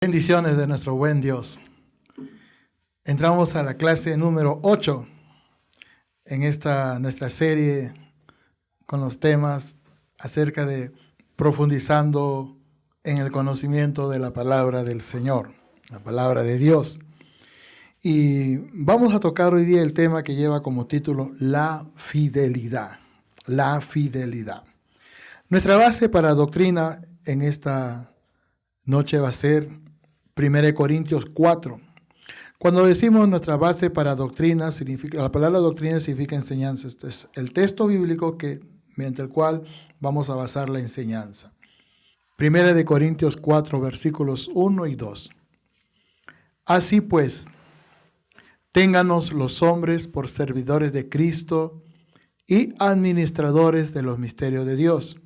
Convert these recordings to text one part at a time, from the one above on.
Bendiciones de nuestro buen Dios. Entramos a la clase número 8 en nuestra serie con los temas acerca de profundizando en el conocimiento de la palabra del Señor, la palabra de Dios. Y vamos a tocar hoy día el tema que lleva como título la fidelidad. La fidelidad. Nuestra base para doctrina en esta noche va a ser 1 Corintios 4. Cuando decimos nuestra base para doctrina, la palabra doctrina significa enseñanza. Este es el texto bíblico mediante el cual vamos a basar la enseñanza. 1 Corintios 4, versículos 1 y 2. Así pues, téngannos los hombres por servidores de Cristo y administradores de los misterios de Dios.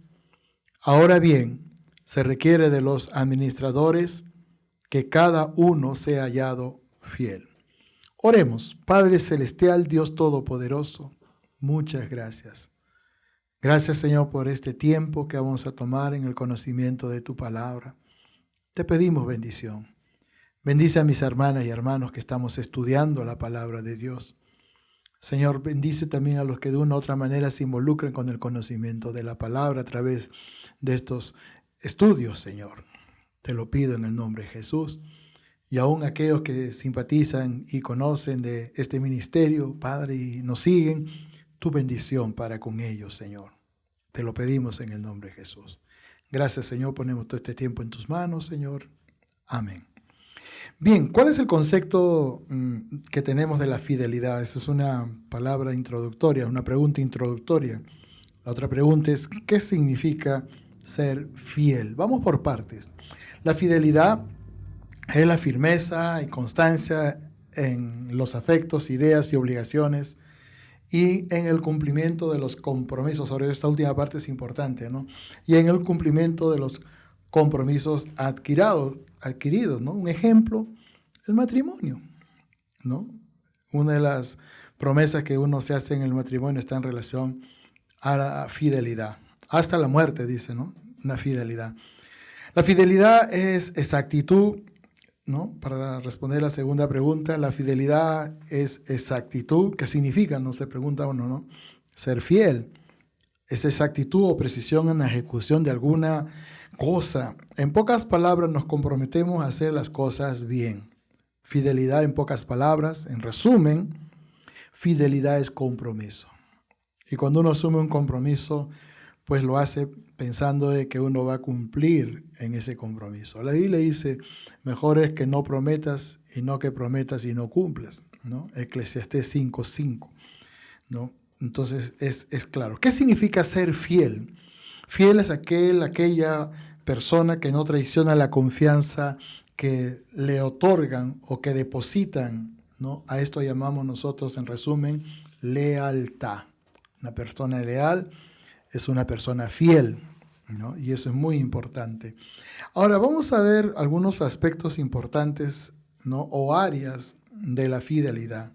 Ahora bien, se requiere de los administradores que cada uno sea hallado fiel. Oremos. Padre Celestial, Dios Todopoderoso, muchas gracias. Gracias, Señor, por este tiempo que vamos a tomar en el conocimiento de tu palabra. Te pedimos bendición. Bendice a mis hermanas y hermanos que estamos estudiando la palabra de Dios. Señor, bendice también a los que de una u otra manera se involucran con el conocimiento de la palabra a través de estos estudios, Señor. Te lo pido en el nombre de Jesús. Y aún aquellos que simpatizan y conocen de este ministerio, Padre, y nos siguen, tu bendición para con ellos, Señor. Te lo pedimos en el nombre de Jesús. Gracias, Señor. Ponemos todo este tiempo en tus manos, Señor. Amén. Bien, ¿cuál es el concepto que tenemos de la fidelidad? Esa es una palabra introductoria, una pregunta introductoria. La otra pregunta es, ¿qué significa ser fiel? Vamos por partes. La fidelidad es la firmeza y constancia en los afectos, ideas y obligaciones y en el cumplimiento de los compromisos. Ahora esta última parte es importante, ¿no? Y en el cumplimiento de los compromisos adquiridos, ¿no? Un ejemplo, el matrimonio, ¿no? Una de las promesas que uno se hace en el matrimonio está en relación a la fidelidad. Hasta la muerte, dice, ¿no? Una fidelidad. La fidelidad es exactitud, ¿no? Para responder la segunda pregunta, la fidelidad es exactitud. ¿Qué significa? No se pregunta uno, ¿no? Ser fiel es exactitud o precisión en la ejecución de alguna cosa. En pocas palabras, nos comprometemos a hacer las cosas bien. Fidelidad en pocas palabras, en resumen, fidelidad es compromiso. Y cuando uno asume un compromiso, pues lo hace pensando de que uno va a cumplir en ese compromiso. La Biblia dice, mejor es que no prometas y no que prometas y no cumplas, ¿no? Eclesiastés 5:5, ¿no? Entonces es claro. ¿Qué significa ser fiel? Fiel es aquella persona que no traiciona la confianza que le otorgan o que depositan, ¿no? A esto llamamos nosotros, en resumen, lealtad. Una persona leal es una persona fiel, ¿no? Y eso es muy importante. Ahora vamos a ver algunos aspectos importantes, ¿no? O áreas de la fidelidad.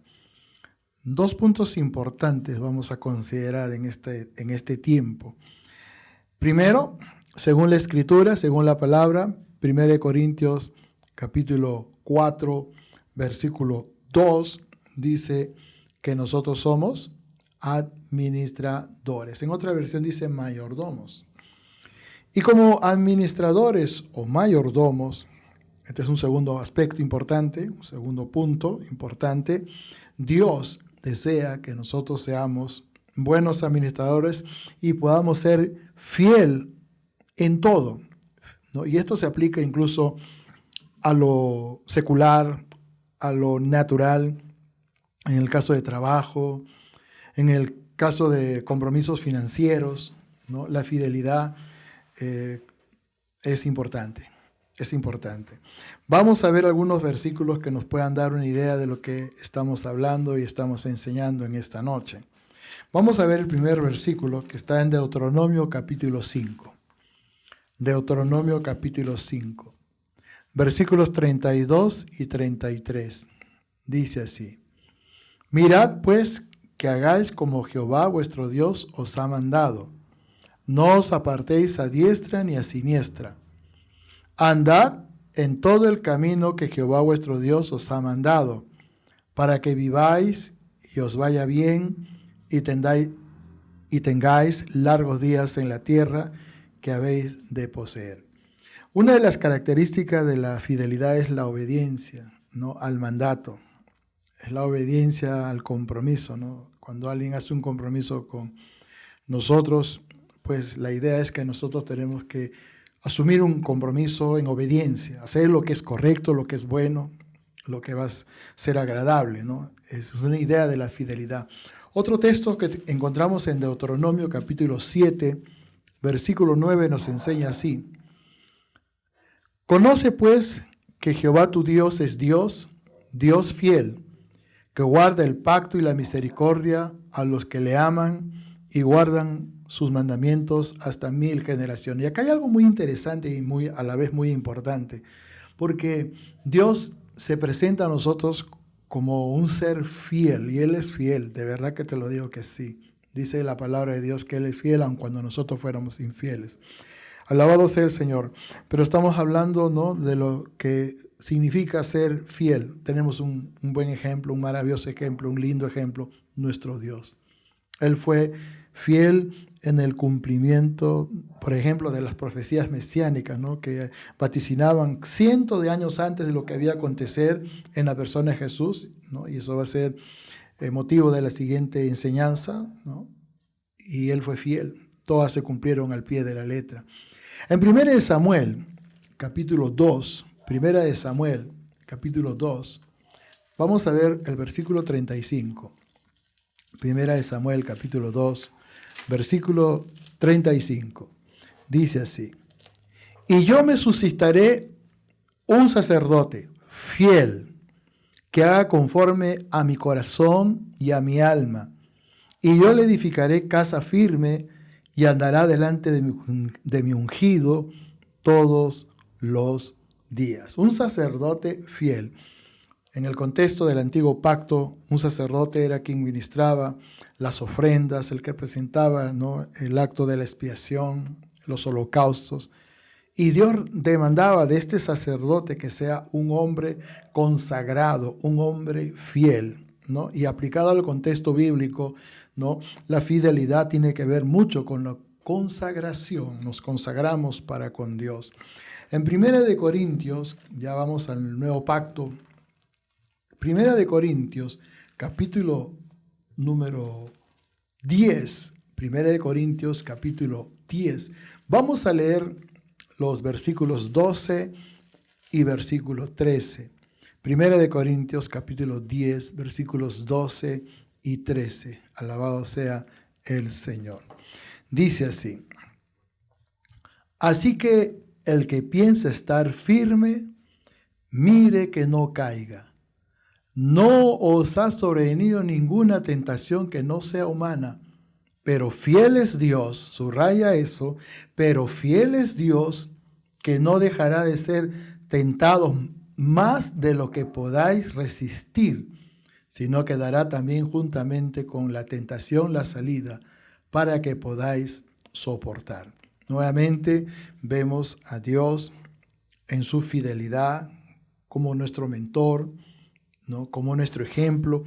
2 puntos importantes vamos a considerar en este tiempo. Primero, según la Escritura, según la palabra, 1 Corintios capítulo 4, versículo 2, dice que nosotros somos administradores. En otra versión dice mayordomos. Y como administradores o mayordomos, este es un segundo aspecto importante, un segundo punto importante, Dios desea que nosotros seamos buenos administradores y podamos ser fiel en todo, ¿no? Y esto se aplica incluso a lo secular, a lo natural, en el caso de trabajo, en el caso de compromisos financieros, ¿no? La fidelidad es importante. Es importante. Vamos a ver algunos versículos que nos puedan dar una idea de lo que estamos hablando y estamos enseñando en esta noche. Vamos a ver el primer versículo que está en Deuteronomio capítulo 5. Deuteronomio capítulo 5. Versículos 32 y 33. Dice así: Mirad pues que hagáis como Jehová vuestro Dios os ha mandado. No os apartéis a diestra ni a siniestra. Andad en todo el camino que Jehová vuestro Dios os ha mandado, para que viváis y os vaya bien y tengáis largos días en la tierra que habéis de poseer. Una de las características de la fidelidad es la obediencia, ¿no?, al mandato. Es la obediencia al compromiso, ¿no? Cuando alguien hace un compromiso con nosotros, pues la idea es que nosotros tenemos que asumir un compromiso en obediencia, hacer lo que es correcto, lo que es bueno, lo que va a ser agradable, ¿no? Es una idea de la fidelidad. Otro texto que encontramos en Deuteronomio capítulo 7, versículo 9 nos enseña así: Conoce pues que Jehová tu Dios es Dios, Dios fiel, que guarda el pacto y la misericordia a los que le aman y guardan sus mandamientos hasta 1000 generaciones. Y acá hay algo muy interesante y a la vez muy importante, porque Dios se presenta a nosotros como un ser fiel, y Él es fiel, de verdad que te lo digo que sí. Dice la palabra de Dios que Él es fiel aun cuando nosotros fuéramos infieles. Alabado sea el Señor. Pero estamos hablando, ¿no?, de lo que significa ser fiel. Tenemos un buen ejemplo, un maravilloso ejemplo, un lindo ejemplo, nuestro Dios. Él fue fiel en el cumplimiento, por ejemplo, de las profecías mesiánicas, ¿no?, que vaticinaban cientos de años antes de lo que había acontecer en la persona de Jesús, ¿no? Y eso va a ser motivo de la siguiente enseñanza, ¿no? Y Él fue fiel. Todas se cumplieron al pie de la letra. En 1 Samuel, capítulo 2, 1 Samuel, capítulo 2, vamos a ver el versículo 35. 1 Samuel, capítulo 2, versículo 35. Dice así: Y yo me suscitaré un sacerdote fiel, que haga conforme a mi corazón y a mi alma, y yo le edificaré casa firme, y andará delante de mi ungido todos los días. Un sacerdote fiel. En el contexto del antiguo pacto, un sacerdote era quien ministraba las ofrendas, el que presentaba, ¿no?, el acto de la expiación, los holocaustos. Y Dios demandaba de este sacerdote que sea un hombre consagrado, un hombre fiel, ¿no? Y aplicado al contexto bíblico, ¿no?, la fidelidad tiene que ver mucho con la consagración. Nos consagramos para con Dios. En 1 Corintios, ya vamos al nuevo pacto, 1 Corintios, capítulo número 10, 1 Corintios, capítulo 10. Vamos a leer los versículos 12 y versículo 13. 1 Corintios, capítulo 10, versículos 12 y 13. Alabado sea el Señor. Dice así: Así que el que piensa estar firme, mire que no caiga. No os ha sobrevenido ninguna tentación que no sea humana, pero fiel es Dios, subraya eso, pero fiel es Dios, que no dejará de ser tentados más de lo que podáis resistir, sino que dará también juntamente con la tentación la salida, para que podáis soportar. Nuevamente vemos a Dios en su fidelidad como nuestro mentor, ¿no?, como nuestro ejemplo,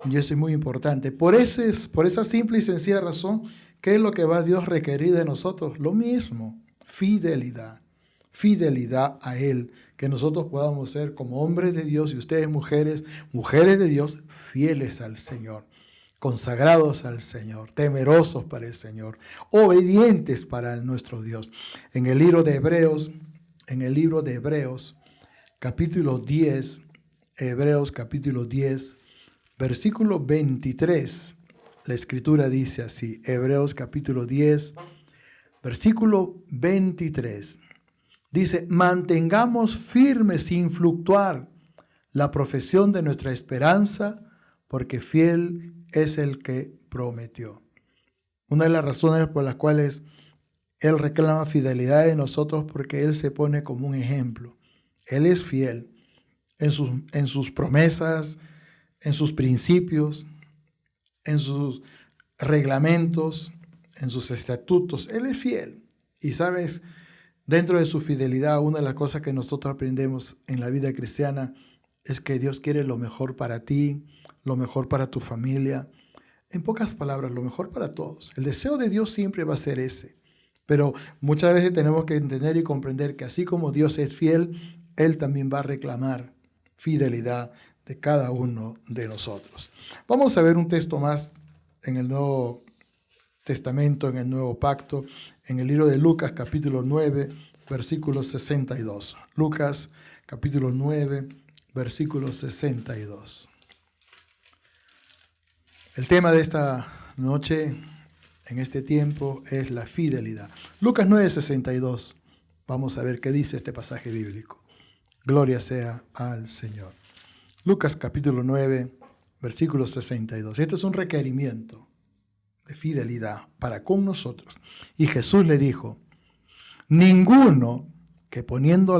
y eso es muy importante. Por esa simple y sencilla razón, ¿qué es lo que va Dios a requerir de nosotros? Lo mismo, fidelidad a Él, que nosotros podamos ser como hombres de Dios, y ustedes mujeres de Dios, fieles al Señor, consagrados al Señor, temerosos para el Señor, obedientes para nuestro Dios. En el libro de Hebreos, capítulo 10, Hebreos capítulo 10, versículo 23, la Escritura dice así, Hebreos capítulo 10, versículo 23, dice: mantengamos firme sin fluctuar la profesión de nuestra esperanza, porque fiel es el que prometió. Una de las razones por las cuales Él reclama fidelidad de nosotros, porque Él se pone como un ejemplo. Él es fiel en sus promesas, en sus principios, en sus reglamentos, en sus estatutos. Él es fiel. Y sabes, Dentro de su fidelidad, una de las cosas que nosotros aprendemos en la vida cristiana es que Dios quiere lo mejor para ti, lo mejor para tu familia. En pocas palabras, lo mejor para todos. El deseo de Dios siempre va a ser ese. Pero muchas veces tenemos que entender y comprender que así como Dios es fiel, Él también va a reclamar fidelidad de cada uno de nosotros. Vamos a ver un texto más en el Nuevo Testamento, en el Nuevo Pacto, en el libro de Lucas, capítulo 9, versículo 62. Lucas, capítulo 9, versículo 62. El tema de esta noche, en este tiempo, es la fidelidad. Lucas 9, 62. Vamos a ver qué dice este pasaje bíblico. Gloria sea al Señor. Lucas, capítulo 9, versículo 62. Este es un requerimiento de fidelidad para con nosotros. Y Jesús le dijo: ninguno que poniendo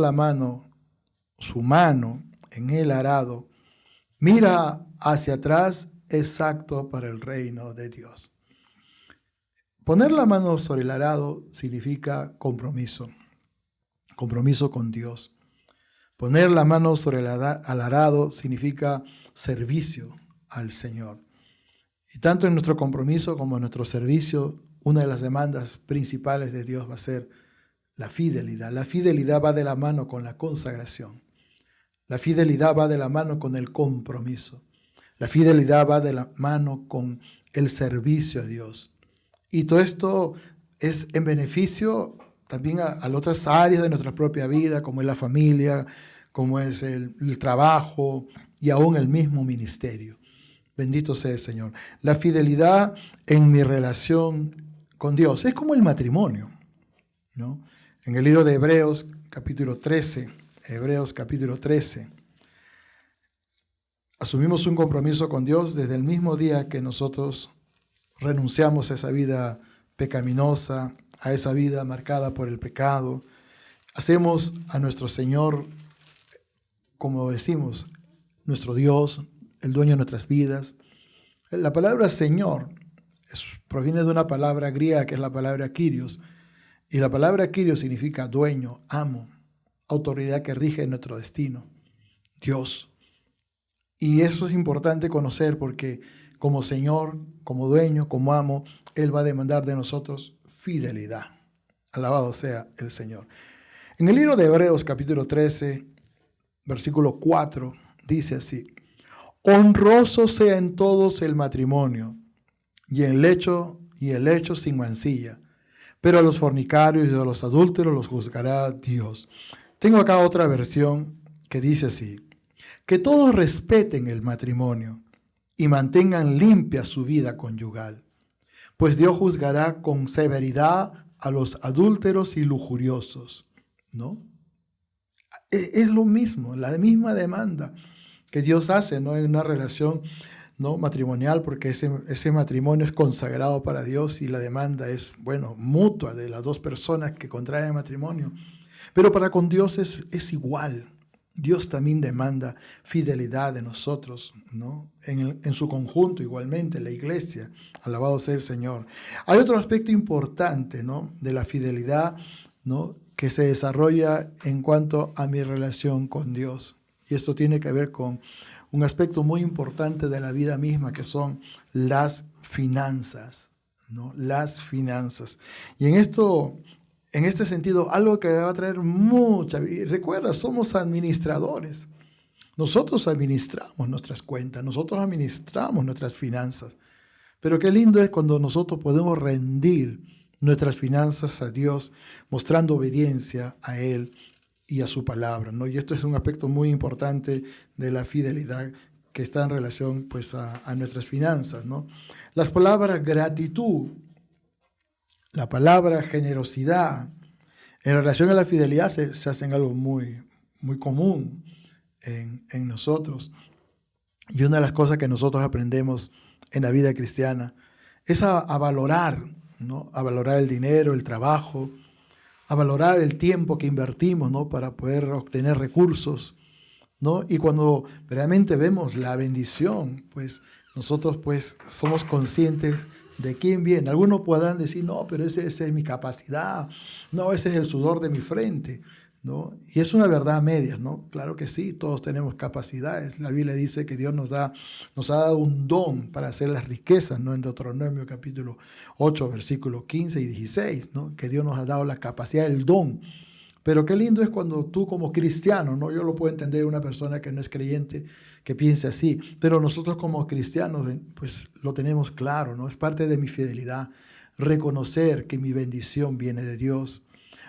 su mano en el arado, mira hacia atrás, es apto para el reino de Dios. Poner la mano sobre el arado significa compromiso con Dios. Poner la mano sobre el arado significa servicio al Señor. Y tanto en nuestro compromiso como en nuestro servicio, una de las demandas principales de Dios va a ser la fidelidad. La fidelidad va de la mano con la consagración. La fidelidad va de la mano con el compromiso. La fidelidad va de la mano con el servicio a Dios. Y todo esto es en beneficio también a otras áreas de nuestra propia vida, como es la familia, como es el trabajo y aún el mismo ministerio. Bendito sea el Señor. La fidelidad en mi relación con Dios es como el matrimonio, ¿no? En el libro de Hebreos, capítulo 13, asumimos un compromiso con Dios desde el mismo día que nosotros renunciamos a esa vida pecaminosa, a esa vida marcada por el pecado. Hacemos a nuestro Señor, como decimos, nuestro Dios, el dueño de nuestras vidas. La palabra Señor proviene de una palabra griega que es la palabra Kyrios. Y la palabra Kyrios significa dueño, amo, autoridad que rige nuestro destino, Dios. Y eso es importante conocer porque como Señor, como dueño, como amo, Él va a demandar de nosotros fidelidad. Alabado sea el Señor. En el libro de Hebreos capítulo 13, versículo 4, dice así: honroso sea en todos el matrimonio, y el hecho sin mancilla, pero a los fornicarios y a los adúlteros los juzgará Dios. Tengo acá otra versión que dice así: que todos respeten el matrimonio y mantengan limpia su vida conyugal, pues Dios juzgará con severidad a los adúlteros y lujuriosos, ¿no? Es lo mismo, la misma demanda que Dios hace, ¿no? En una relación, ¿no?, matrimonial, porque ese matrimonio es consagrado para Dios y la demanda es, mutua de las dos personas que contraen matrimonio. Pero para con Dios es igual. Dios también demanda fidelidad de nosotros, ¿no? En su conjunto igualmente, la iglesia. Alabado sea el Señor. Hay otro aspecto importante, ¿no?, de la fidelidad, ¿no?, que se desarrolla en cuanto a mi relación con Dios. Y esto tiene que ver con un aspecto muy importante de la vida misma, que son las finanzas, ¿no? Las finanzas. Y en este sentido, algo que va a traer mucha vida. Recuerda, somos administradores. Nosotros administramos nuestras cuentas, nosotros administramos nuestras finanzas. Pero qué lindo es cuando nosotros podemos rendir nuestras finanzas a Dios, mostrando obediencia a Él y a su palabra, ¿no? Y esto es un aspecto muy importante de la fidelidad que está en relación, pues, a nuestras finanzas, ¿no? Las palabras gratitud, la palabra generosidad, en relación a la fidelidad se hacen algo muy, muy común en nosotros. Y una de las cosas que nosotros aprendemos en la vida cristiana es a valorar, ¿no? A valorar el dinero, el trabajo, a valorar el tiempo que invertimos, ¿no?, para poder obtener recursos, ¿no? Y cuando realmente vemos la bendición, pues nosotros, pues, somos conscientes ¿De quién viene? Algunos podrán decir, no, pero esa es mi capacidad, no, ese es el sudor de mi frente, ¿no? Y es una verdad a medias, ¿no? Claro que sí, todos tenemos capacidades. La Biblia dice que Dios nos ha dado un don para hacer las riquezas, ¿no? En Deuteronomio capítulo 8, versículos 15 y 16, ¿no? Que Dios nos ha dado la capacidad, el don. Pero qué lindo es cuando tú como cristiano, ¿no? Yo lo puedo entender una persona que no es creyente, que piense así, pero nosotros como cristianos, pues lo tenemos claro, ¿no? Es parte de mi fidelidad reconocer que mi bendición viene de Dios,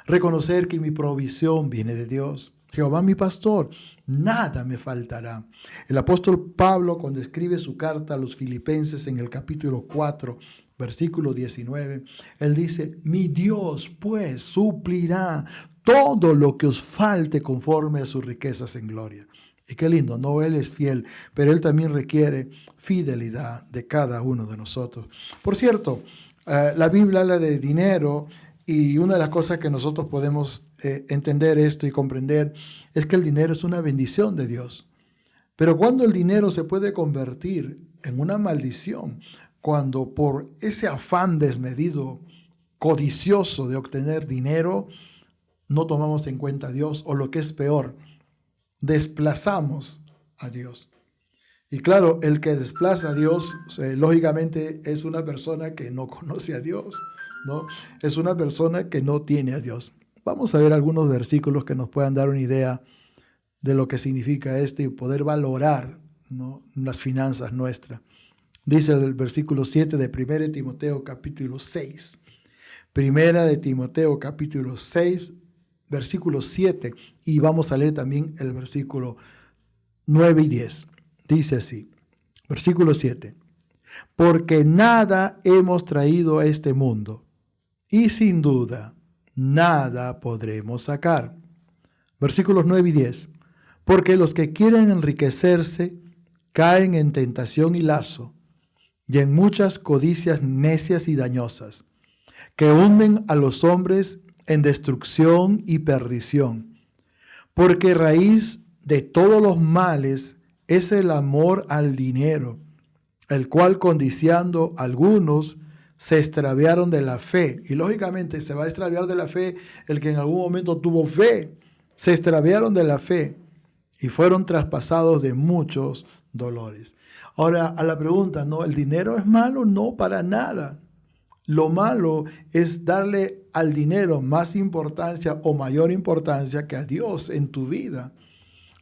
reconocer que mi provisión viene de Dios. Jehová mi pastor, nada me faltará. El apóstol Pablo, cuando escribe su carta a los Filipenses en el capítulo 4, versículo 19, él dice, mi Dios pues suplirá todo lo que os falte conforme a sus riquezas en gloria. Y qué lindo, no, Él es fiel, pero Él también requiere fidelidad de cada uno de nosotros. Por cierto, la Biblia habla de dinero y una de las cosas que nosotros podemos entender esto y comprender es que el dinero es una bendición de Dios. Pero cuando el dinero se puede convertir en una maldición, cuando por ese afán desmedido, codicioso de obtener dinero, no tomamos en cuenta a Dios, o lo que es peor, desplazamos a Dios. Y claro, el que desplaza a Dios, lógicamente es una persona que no conoce a Dios, ¿no? Es una persona que no tiene a Dios. Vamos a ver algunos versículos que nos puedan dar una idea de lo que significa esto y poder valorar, ¿no?, las finanzas nuestras. Dice el versículo 7 de 1 Timoteo capítulo 6. Primera de Timoteo capítulo 6, versículo 7, y vamos a leer también el versículo 9 y 10. Dice así, versículo 7, porque nada hemos traído a este mundo, y sin duda nada podremos sacar. Versículos 9 y 10, porque los que quieren enriquecerse caen en tentación y lazo, y en muchas codicias necias y dañosas, que hunden a los hombres en destrucción y perdición. Porque raíz de todos los males es el amor al dinero, el cual codiciando algunos se extraviaron de la fe. Y lógicamente se va a extraviar de la fe el que en algún momento tuvo fe. Se extraviaron de la fe y fueron traspasados de muchos dolores. Ahora, a la pregunta, ¿no? ¿El dinero es malo? No, para nada. Lo malo es darle al dinero más importancia o mayor importancia que a Dios en tu vida.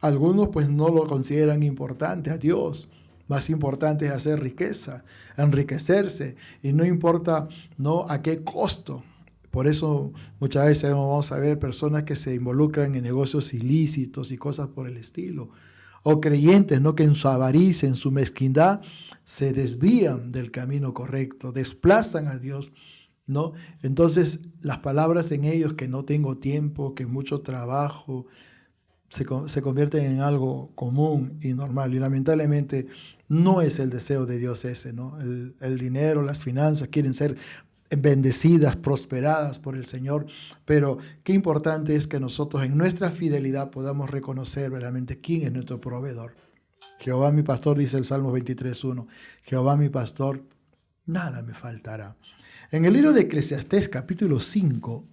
Algunos pues no lo consideran importante a Dios. Más importante es hacer riqueza, enriquecerse, y no importa, ¿no?, a qué costo. Por eso muchas veces vamos a ver personas que se involucran en negocios ilícitos y cosas por el estilo. O creyentes, ¿no?, que en su avaricia, en su mezquindad, se desvían del camino correcto, desplazan a Dios, ¿no? Entonces, las palabras en ellos, que no tengo tiempo, que mucho trabajo, se convierten en algo común y normal. Y lamentablemente no es el deseo de Dios ese, ¿no? El dinero, las finanzas quieren ser bendecidas, prosperadas por el Señor, pero qué importante es que nosotros en nuestra fidelidad podamos reconocer verdaderamente quién es nuestro proveedor. Jehová mi pastor, dice el Salmo 23:1, Jehová mi pastor, nada me faltará. En el libro de Eclesiastés capítulo 5,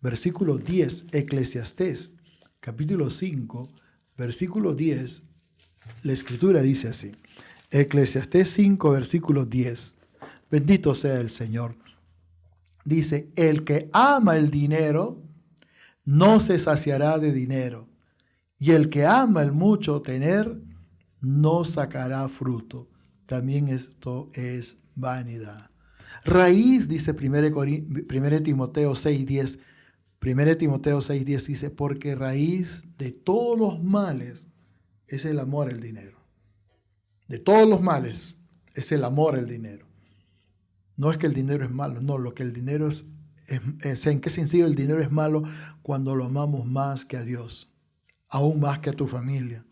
versículo 10, Eclesiastés capítulo 5, versículo 10, la escritura dice así, Eclesiastés 5, versículo 10, bendito sea el Señor. Dice, el que ama el dinero no se saciará de dinero, y el que ama el mucho tener no sacará fruto. También esto es vanidad. Raíz, dice 1 Timoteo 6:10, 1 Timoteo 6:10 dice, porque raíz de todos los males es el amor al dinero. De todos los males es el amor al dinero. No es que el dinero es malo, no, lo que el dinero es en qué sentido el dinero es malo cuando lo amamos más que a Dios, aún más que a tu familia.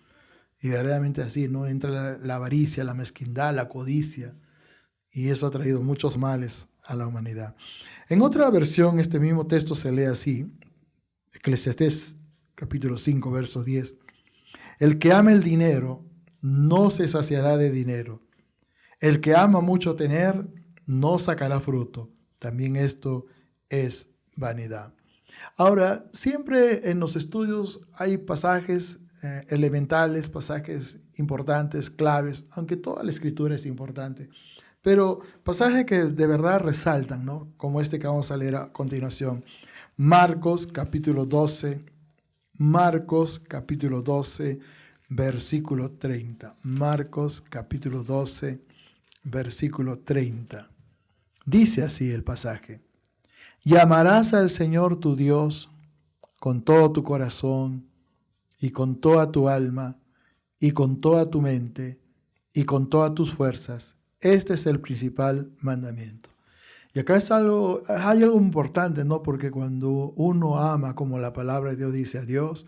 Y verdaderamente así, ¿no? Entra la avaricia, la mezquindad, la codicia, y eso ha traído muchos males a la humanidad. En otra versión, este mismo texto se lee así, Eclesiastés capítulo 5, verso 10. El que ama el dinero no se saciará de dinero. El que ama mucho tener no sacará fruto. También esto es vanidad. Ahora, siempre en los estudios hay pasajes elementales, pasajes importantes, claves, aunque toda la escritura es importante, pero pasajes que de verdad resaltan, ¿no? Como este que vamos a leer a continuación. Marcos capítulo 12, Marcos capítulo 12, versículo 30. Marcos capítulo 12, versículo 30. Dice así el pasaje: y amarás al Señor tu Dios con todo tu corazón y con toda tu alma y con toda tu mente y con todas tus fuerzas. Este es el principal mandamiento. Y acá hay algo importante, ¿no? Porque cuando uno ama, como la palabra de Dios dice, a Dios,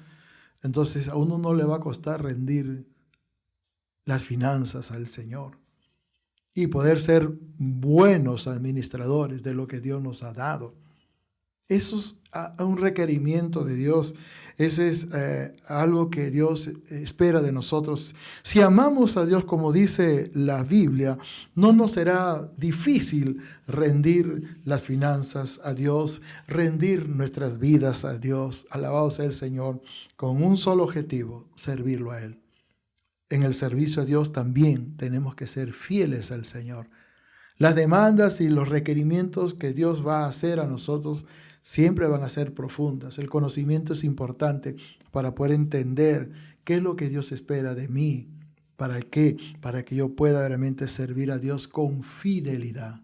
entonces a uno no le va a costar rendir las finanzas al Señor y poder ser buenos administradores de lo que Dios nos ha dado. Eso es un requerimiento de Dios. Ese es algo que Dios espera de nosotros. Si amamos a Dios como dice la Biblia, no nos será difícil rendir las finanzas a Dios, rendir nuestras vidas a Dios. Alabado sea el Señor, con un solo objetivo: servirlo a Él. En el servicio a Dios también tenemos que ser fieles al Señor. Las demandas y los requerimientos que Dios va a hacer a nosotros siempre van a ser profundas. El conocimiento es importante para poder entender qué es lo que Dios espera de mí. ¿Para qué? Para que yo pueda realmente servir a Dios con fidelidad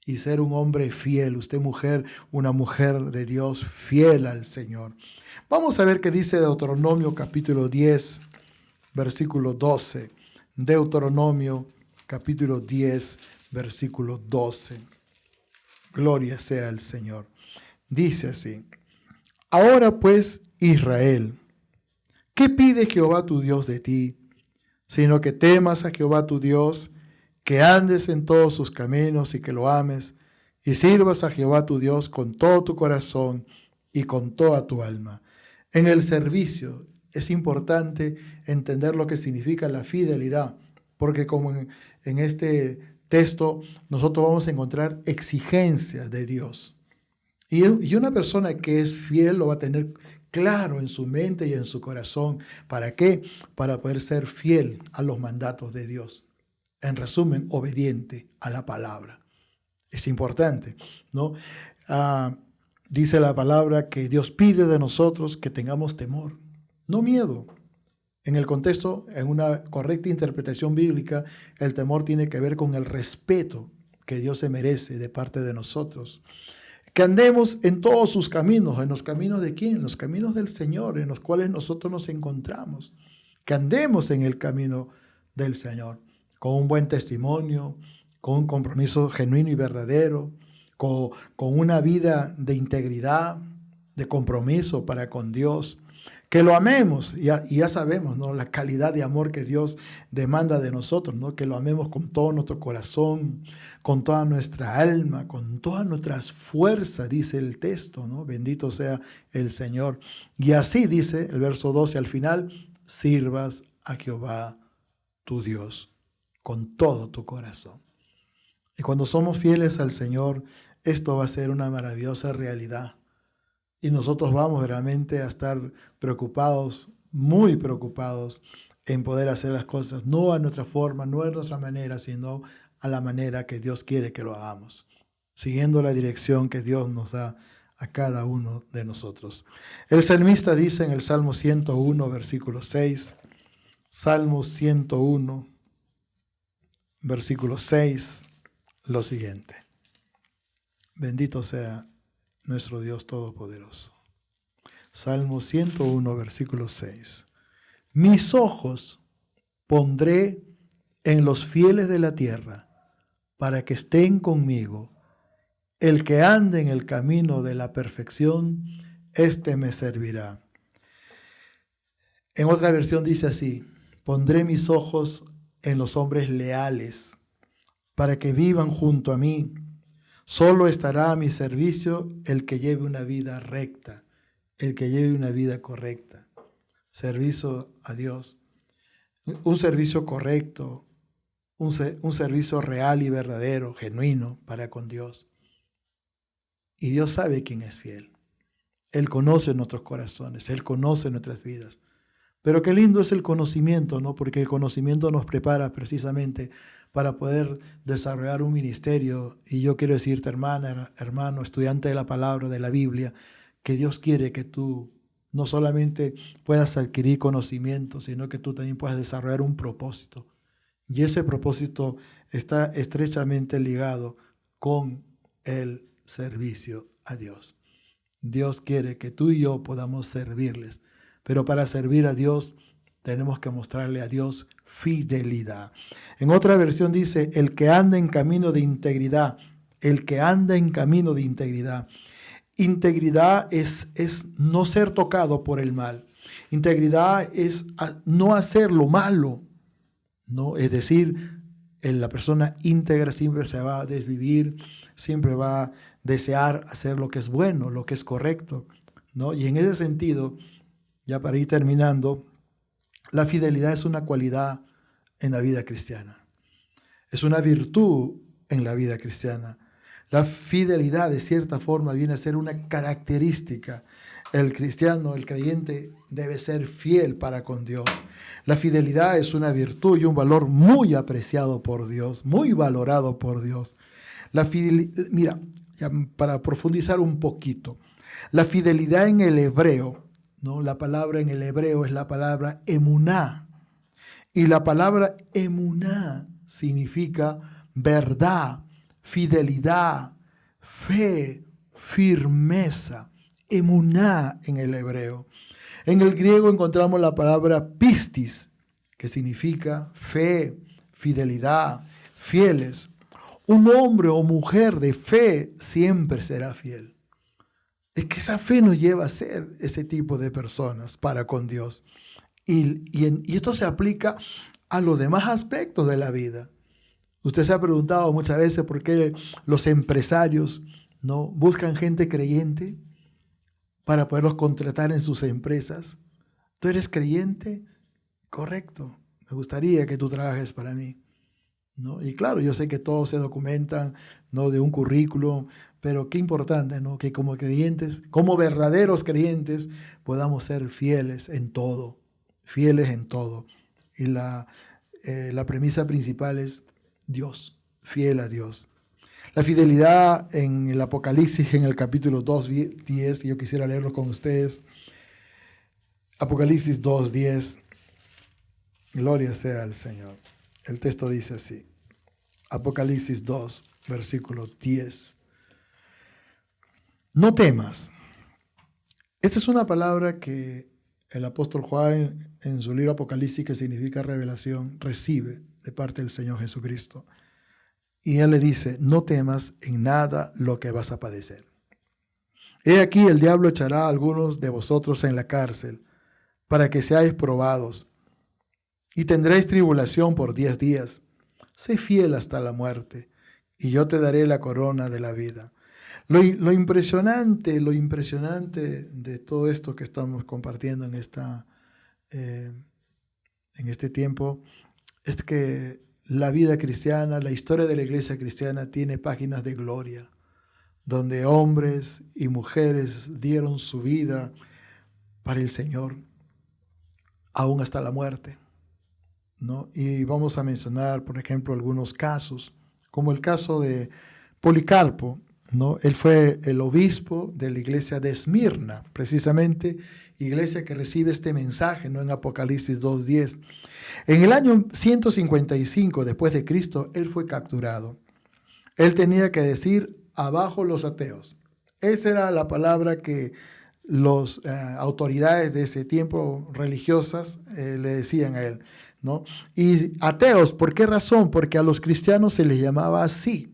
y ser un hombre fiel. Usted, mujer, una mujer de Dios fiel al Señor. Vamos a ver qué dice Deuteronomio capítulo 10, versículo 12. Deuteronomio capítulo 10, versículo 12. Gloria sea al Señor. Dice así: ahora pues, Israel, ¿qué pide Jehová tu Dios de ti? Sino que temas a Jehová tu Dios, que andes en todos sus caminos y que lo ames, y sirvas a Jehová tu Dios con todo tu corazón y con toda tu alma. En el servicio es importante entender lo que significa la fidelidad, porque como en este texto nosotros vamos a encontrar exigencias de Dios. Y una persona que es fiel lo va a tener claro en su mente y en su corazón. ¿Para qué? Para poder ser fiel a los mandatos de Dios. En resumen, obediente a la palabra. Es importante, ¿no? Dice la palabra que Dios pide de nosotros que tengamos temor, no miedo. En el contexto, en una correcta interpretación bíblica, el temor tiene que ver con el respeto que Dios se merece de parte de nosotros. Que andemos en todos sus caminos. ¿En los caminos de quién? En los caminos del Señor, en los cuales nosotros nos encontramos. Que andemos en el camino del Señor, con un buen testimonio, con un compromiso genuino y verdadero, con una vida de integridad, de compromiso para con Dios. Que lo amemos, y ya sabemos, ¿no?, la calidad de amor que Dios demanda de nosotros, ¿no? Que lo amemos con todo nuestro corazón, con toda nuestra alma, con todas nuestras fuerzas, dice el texto, ¿no? Bendito sea el Señor. Y así dice el verso 12 al final: sirvas a Jehová tu Dios con todo tu corazón. Y cuando somos fieles al Señor, esto va a ser una maravillosa realidad. Y nosotros vamos realmente a estar preocupados, muy preocupados, en poder hacer las cosas, no a nuestra forma, no a nuestra manera, sino a la manera que Dios quiere que lo hagamos, siguiendo la dirección que Dios nos da a cada uno de nosotros. El salmista dice en el Salmo 101, versículo 6, Salmo 101, versículo 6, lo siguiente: bendito sea nuestro Dios Todopoderoso. Salmo 101, versículo 6. Mis ojos pondré en los fieles de la tierra, para que estén conmigo. El que ande en el camino de la perfección, éste me servirá. En otra versión dice así: pondré mis ojos en los hombres leales, para que vivan junto a mí. Solo estará a mi servicio el que lleve una vida recta, el que lleve una vida correcta. Servicio a Dios. Un servicio correcto un servicio real y verdadero, genuino para con Dios. Y Dios sabe quién es fiel. Él conoce nuestros corazones, Él conoce nuestras vidas. Pero qué lindo es el conocimiento, ¿no? Porque el conocimiento nos prepara precisamente para poder desarrollar un ministerio. Y yo quiero decirte, hermana, hermano, estudiante de la palabra, de la Biblia, que Dios quiere que tú no solamente puedas adquirir conocimiento, sino que tú también puedas desarrollar un propósito. Y ese propósito está estrechamente ligado con el servicio a Dios. Dios quiere que tú y yo podamos servirles, pero para servir a Dios tenemos que mostrarle a Dios fidelidad. En otra versión dice, el que anda en camino de integridad, el que anda en camino de integridad. Integridad es no ser tocado por el mal. Integridad es no hacer lo malo, ¿no? Es decir, la persona íntegra siempre se va a desvivir, siempre va a desear hacer lo que es bueno, lo que es correcto, ¿no? Y en ese sentido, ya para ir terminando, la fidelidad es una cualidad en la vida cristiana. Es una virtud en la vida cristiana. La fidelidad, de cierta forma, viene a ser una característica. El cristiano, el creyente, debe ser fiel para con Dios. La fidelidad es una virtud y un valor muy apreciado por Dios, muy valorado por Dios. La fidelidad, mira, para profundizar un poquito, la fidelidad en el hebreo, ¿no? La palabra en el hebreo es la palabra emuná. Y la palabra emuná significa verdad, fidelidad, fe, firmeza. Emuná en el hebreo. En el griego encontramos la palabra pistis, que significa fe, fidelidad, fieles. Un hombre o mujer de fe siempre será fiel. Es que esa fe nos lleva a ser ese tipo de personas para con Dios. Y esto se aplica a los demás aspectos de la vida. Usted se ha preguntado muchas veces por qué los empresarios no buscan gente creyente para poderlos contratar en sus empresas. ¿Tú eres creyente? Correcto. Me gustaría que tú trabajes para mí, ¿no? Y claro, yo sé que todos se documentan, ¿no? De un currículum, pero qué importante, ¿no? Que como creyentes, como verdaderos creyentes, podamos ser fieles en todo. Fieles en todo. Y la premisa principal es Dios, fiel a Dios. La fidelidad en el Apocalipsis, en el capítulo 2:10, yo quisiera leerlo con ustedes. Apocalipsis 2:10, gloria sea al Señor. El texto dice así, Apocalipsis 2, versículo 10. No temas. Esta es una palabra que el apóstol Juan en su libro Apocalipsis, que significa revelación, recibe de parte del Señor Jesucristo. Y él le dice, no temas en nada lo que vas a padecer. He aquí el diablo echará a algunos de vosotros en la cárcel para que seáis probados y tendréis tribulación por 10 días. Sé fiel hasta la muerte y yo te daré la corona de la vida. Lo impresionante de todo esto que estamos compartiendo en este tiempo es que la vida cristiana, la historia de la iglesia cristiana tiene páginas de gloria, donde hombres y mujeres dieron su vida para el Señor, aún hasta la muerte, ¿no? Y vamos a mencionar, por ejemplo, algunos casos, como el caso de Policarpo, ¿no? Él fue el obispo de la iglesia de Esmirna, precisamente, iglesia que recibe este mensaje, ¿no? En Apocalipsis 2:10. En el año 155 después de Cristo, él fue capturado. Él tenía que decir, abajo los ateos. Esa era la palabra que las autoridades de ese tiempo religiosas le decían a él, ¿no? Y ateos, ¿por qué razón? Porque a los cristianos se les llamaba así.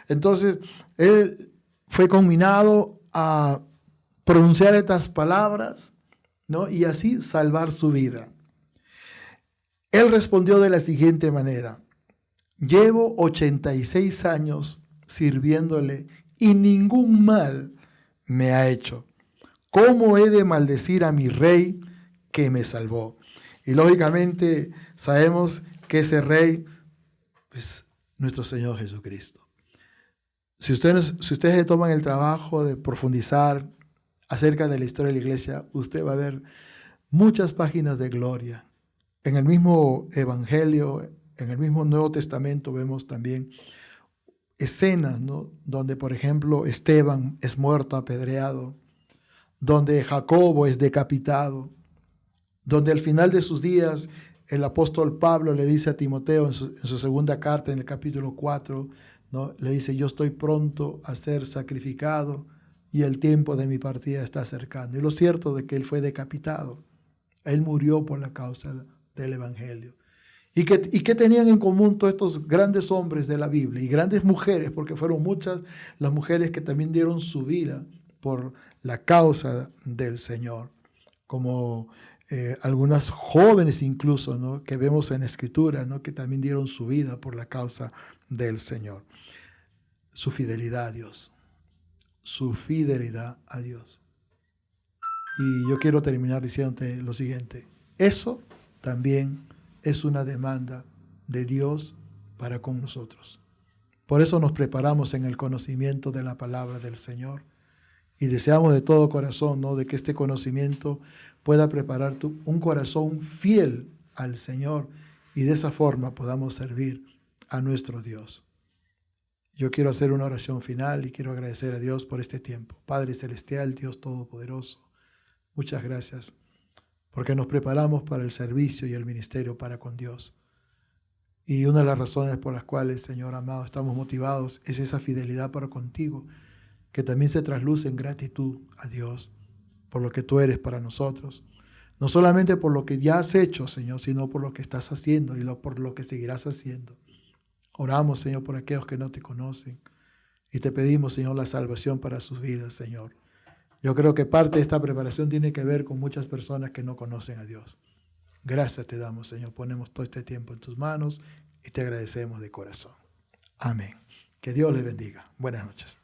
Entonces, él fue conminado a pronunciar estas palabras, ¿no? Y así salvar su vida. Él respondió de la siguiente manera, llevo 86 años sirviéndole y ningún mal me ha hecho. ¿Cómo he de maldecir a mi rey que me salvó? Y lógicamente sabemos que ese rey pues nuestro Señor Jesucristo. Si ustedes se toman el trabajo de profundizar acerca de la historia de la iglesia, usted va a ver muchas páginas de gloria. En el mismo Evangelio, en el mismo Nuevo Testamento vemos también escenas, ¿no?, donde, por ejemplo, Esteban es muerto apedreado, donde Jacobo es decapitado, donde al final de sus días el apóstol Pablo le dice a Timoteo en su segunda carta, en el capítulo 4, ¿no?, le dice: yo estoy pronto a ser sacrificado y el tiempo de mi partida está cercano. Y lo cierto de que él fue decapitado, él murió por la causa del Evangelio. ¿Y qué tenían en común todos estos grandes hombres de la Biblia y grandes mujeres? Porque fueron muchas las mujeres que también dieron su vida por la causa del Señor, como algunas jóvenes incluso, ¿no?, que vemos en la Escritura, ¿no?, que también dieron su vida por la causa del Señor. Su fidelidad a Dios, su fidelidad a Dios. Y yo quiero terminar diciéndote lo siguiente: eso también es una demanda de Dios para con nosotros. Por eso nos preparamos en el conocimiento de la palabra del Señor y deseamos de todo corazón, ¿no?, de que este conocimiento pueda preparar un corazón fiel al Señor y de esa forma podamos servir a nuestro Dios. Yo quiero hacer una oración final y quiero agradecer a Dios por este tiempo. Padre Celestial, Dios Todopoderoso, muchas gracias porque nos preparamos para el servicio y el ministerio para con Dios. Y una de las razones por las cuales, Señor amado, estamos motivados es esa fidelidad para contigo, que también se trasluce en gratitud a Dios por lo que tú eres para nosotros. No solamente por lo que ya has hecho, Señor, sino por lo que estás haciendo y por lo que seguirás haciendo. Oramos, Señor, por aquellos que no te conocen y te pedimos, Señor, la salvación para sus vidas, Señor. Yo creo que parte de esta preparación tiene que ver con muchas personas que no conocen a Dios. Gracias te damos, Señor. Ponemos todo este tiempo en tus manos y te agradecemos de corazón. Amén. Que Dios les bendiga. Buenas noches.